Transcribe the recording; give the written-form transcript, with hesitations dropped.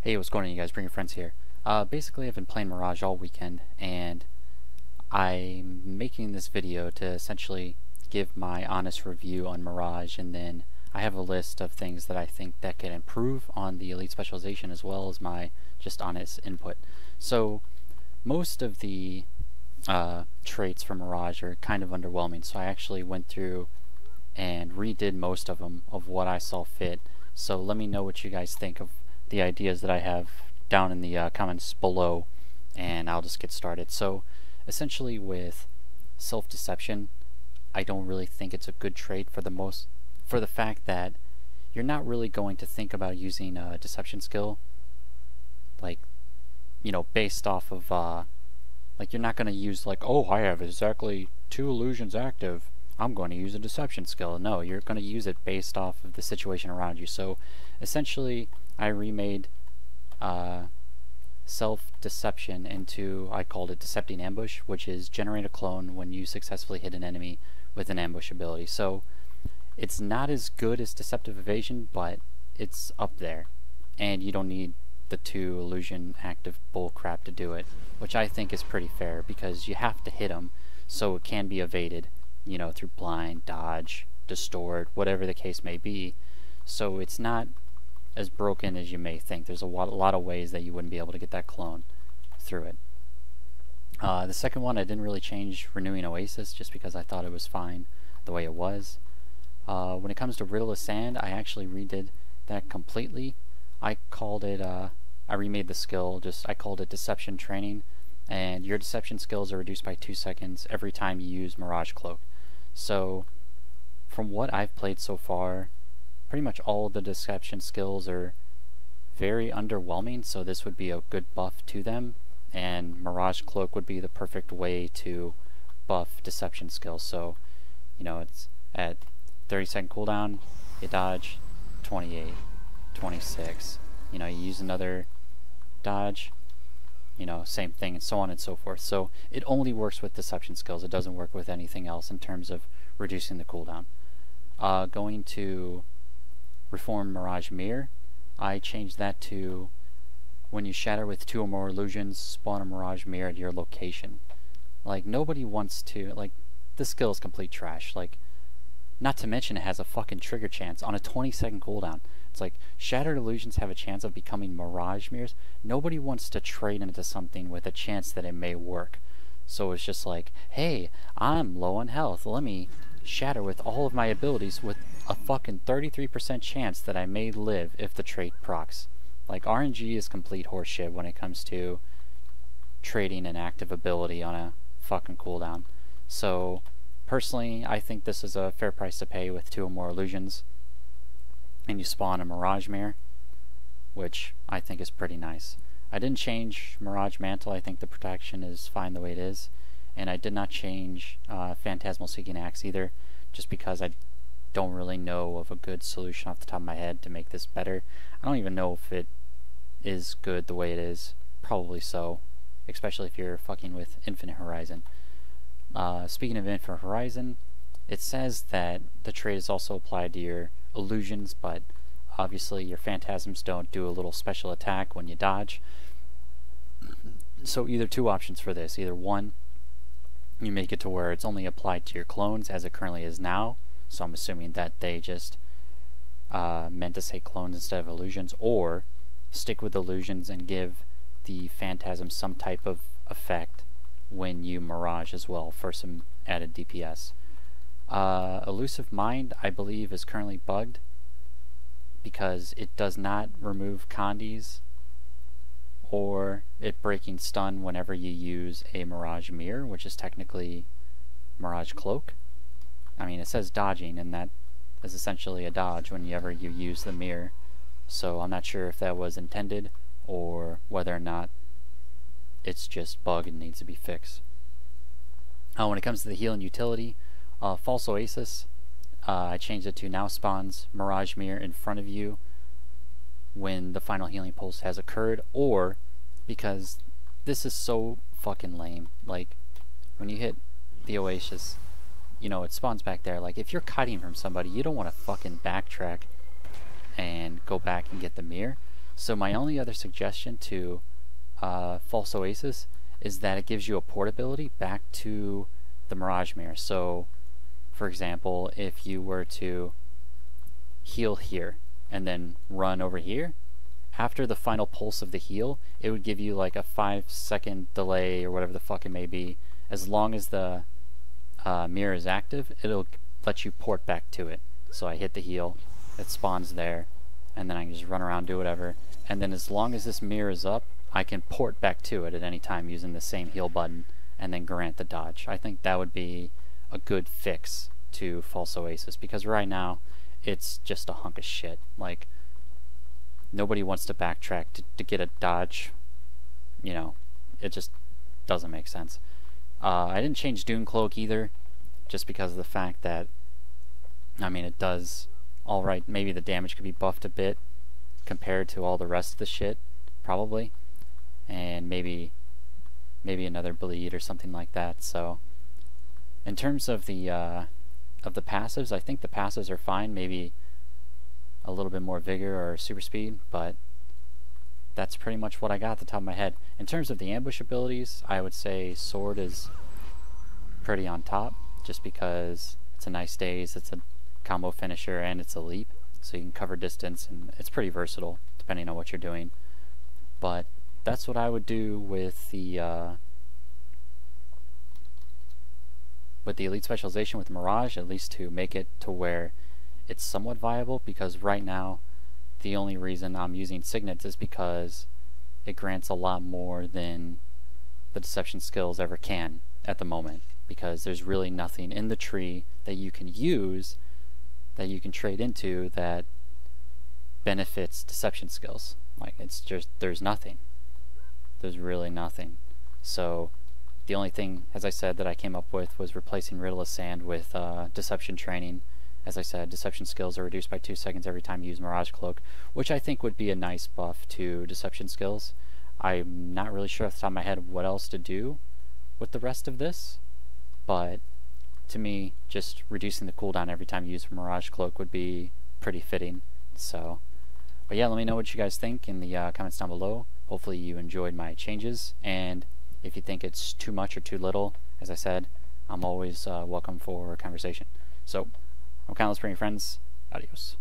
Hey, what's going on, you guys? Bring your friends here. Basically, I've been playing Mirage all weekend, and I'm making this video to essentially give my honest review on Mirage, and then I have a list of things that I think that can improve on the Elite Specialization, as well as my just honest input. So, most of the traits for Mirage are kind of underwhelming, so I actually went through and redid most of them of what I saw fit. So let me know what you guys think of the ideas that I have down in the comments below, and I'll just get started. So essentially, with self-deception, I don't really think it's a good trait for the fact that you're not really going to think about using a deception skill, like, you know, based off of like, you're not going to use like, oh, I have exactly 2 illusions active, I'm going to use a deception skill. No, you're going to use it based off of the situation around you. So essentially, I remade self-deception into, I called it Decepting Ambush, which is generate a clone when you successfully hit an enemy with an ambush ability. So it's not as good as Deceptive Evasion, but it's up there. And you don't need the 2 illusion active bullcrap to do it, which I think is pretty fair, because you have to hit them so it can be evaded, you know, through blind, dodge, distort, whatever the case may be. So it's not as broken as you may think. There's a lot of ways that you wouldn't be able to get that clone through it. The second one, I didn't really change Renewing Oasis, just because I thought it was fine the way it was. When it comes to Riddle of Sand, I actually redid that completely. I called it, I remade the skill, I called it Deception Training, and your deception skills are reduced by 2 seconds every time you use Mirage Cloak. So, from what I've played so far, pretty much all of the deception skills are very underwhelming, so this would be a good buff to them, and Mirage Cloak would be the perfect way to buff deception skills. So, you know, it's at 30-second cooldown, you dodge, 28, 26, you know, you use another dodge, you know, same thing, and so on and so forth. So it only works with deception skills. It doesn't work with anything else in terms of reducing the cooldown. Going to Reform Mirage Mirror, I changed that to when you shatter with 2 or more illusions, spawn a Mirage Mirror at your location. Like, nobody wants to, like, this skill is complete trash. Like, not to mention it has a fucking trigger chance on a 20-second cooldown. It's like, shattered illusions have a chance of becoming Mirage Mirrors. Nobody wants to trade into something with a chance that it may work. So it's just like, hey, I'm low on health, let me shatter with all of my abilities with a fucking 33% chance that I may live if the trait procs. Like, RNG is complete horseshit when it comes to trading an active ability on a fucking cooldown. So personally, I think this is a fair price to pay with 2 or more illusions, and you spawn a Mirage Mirror, which I think is pretty nice. I didn't change Mirage Mantle. I think the protection is fine the way it is, and I did not change Phantasmal Seeking Axe either, just because I don't really know of a good solution off the top of my head to make this better. I don't even know if it is good the way it is. Probably so, especially if you're fucking with Infinite Horizon. Speaking of Infinite Horizon, it says that the trait is also applied to your illusions, but obviously your phantasms don't do a little special attack when you dodge. So either 2 options for this. Either 1, you make it to where it's only applied to your clones as it currently is now, so I'm assuming that they just meant to say clones instead of illusions, or stick with illusions and give the phantasm some type of effect when you mirage as well for some added DPS. Elusive Mind, I believe, is currently bugged because it does not remove condies or it breaking stun whenever you use a Mirage Mirror, which is technically Mirage Cloak. I mean, it says dodging, and that is essentially a dodge whenever you use the mirror. So I'm not sure if that was intended or whether or not it's just bug and needs to be fixed. When it comes to the healing utility, False Oasis, I changed it to now spawns Mirage Mirror in front of you when the final healing pulse has occurred, or because this is so fucking lame. Like, when you hit the Oasis, you know, it spawns back there. Like, if you're kiting from somebody, you don't want to fucking backtrack and go back and get the mirror. So my only other suggestion to False Oasis is that it gives you a portability back to the Mirage mirror. So for example, if you were to heal here and then run over here, after the final pulse of the heal, it would give you like a 5-second delay or whatever the fuck it may be. As long as the mirror is active, it'll let you port back to it. So I hit the heal, it spawns there, and then I can just run around, do whatever. And then as long as this mirror is up, I can port back to it at any time using the same heal button and then grant the dodge. I think that would be a good fix to False Oasis, because right now it's just a hunk of shit. Like, nobody wants to backtrack to get a dodge. You know, it just doesn't make sense. I didn't change Dune Cloak either, just because of the fact that, I mean, it does alright. Maybe the damage could be buffed a bit compared to all the rest of the shit, probably. And maybe another bleed or something like that. So in terms of the passives, I think the passives are fine. Maybe a little bit more vigor or super speed, but that's pretty much what I got at the top of my head. In terms of the ambush abilities, I would say Sword is pretty on top, just because it's a nice daze, it's a combo finisher, and it's a leap, so you can cover distance, and it's pretty versatile depending on what you're doing. But that's what I would do with the elite specialization with Mirage, at least to make it to where it's somewhat viable, because right now the only reason I'm using Signets is because it grants a lot more than the deception skills ever can at the moment, because there's really nothing in the tree that you can use, that you can trade into, that benefits deception skills. Like, it's just, there's nothing. There's really nothing. So the only thing, as I said, that I came up with was replacing Riddle of Sand with deception training. As I said, deception skills are reduced by 2 seconds every time you use Mirage Cloak, which I think would be a nice buff to deception skills. I'm not really sure off the top of my head what else to do with the rest of this, but to me, just reducing the cooldown every time you use Mirage Cloak would be pretty fitting. So, but yeah, let me know what you guys think in the comments down below. Hopefully you enjoyed my changes, and if you think it's too much or too little, as I said, I'm always welcome for a conversation. So, I'm Countless BringYourFriends. Adios.